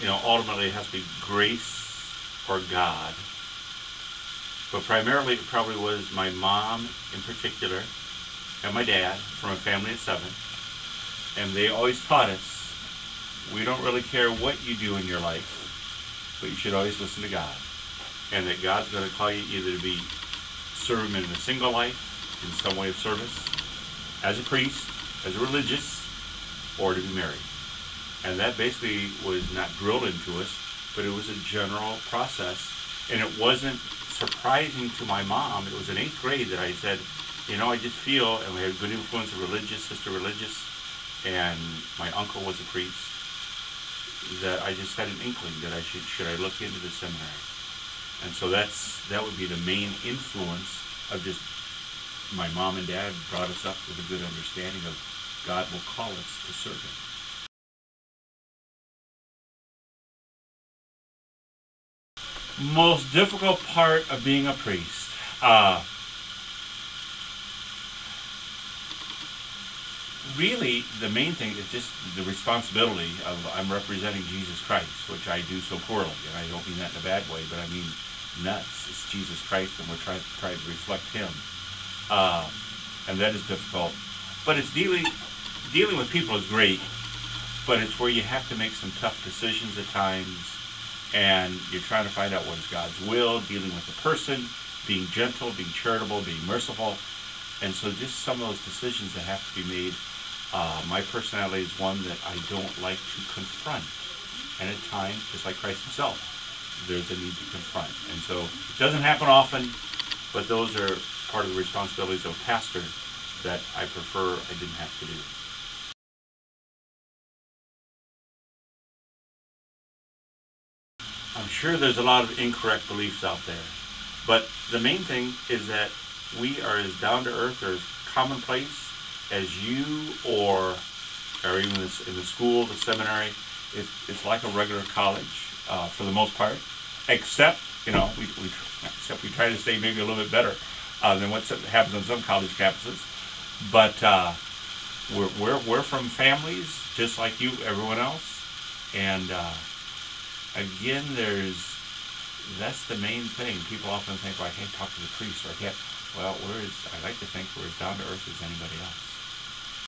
ultimately it has to be grace or God. But primarily it probably was my mom in particular and my dad from a family of 7. And they always taught us, we don't really care what you do in your life, but you should always listen to God. And that God's going to call you either to be serve Him in a single life, in some way of service, as a priest, as a religious, or to be married. And that basically was not drilled into us, but it was a general process. And it wasn't surprising to my mom. It was in 8th grade that I said, I just feel, and we had good influence of religious, sister religious, and my uncle was a priest, that I just had an inkling that should I look into the seminary. And so that would be the main influence of just my mom and dad brought us up with a good understanding of God will call us to serve Him. Most difficult part of being a priest. Really, the main thing is just the responsibility of I'm representing Jesus Christ, which I do so poorly, and I don't mean that in a bad way, but I mean nuts. It's Jesus Christ, and we're trying to reflect Him, and that is difficult. But it's dealing with people is great, but it's where you have to make some tough decisions at times, and you're trying to find out what is God's will, dealing with the person, being gentle, being charitable, being merciful, and so just some of those decisions that have to be made. My personality is one that I don't like to confront, and at times, just like Christ Himself, there's a need to confront. And so it doesn't happen often, but those are part of the responsibilities of a pastor that I prefer I didn't have to do. I'm sure there's a lot of incorrect beliefs out there, but the main thing is that we are as down to earth or as commonplace as you or even in the school, the seminary. It's like a regular college for the most part, except we try to stay maybe a little bit better than what happens on some college campuses. But we're from families just like you, everyone else, and again, that's the main thing. People often think, well, I can't talk to the priest, or I can't. Well, I like to think we're as down to earth as anybody else.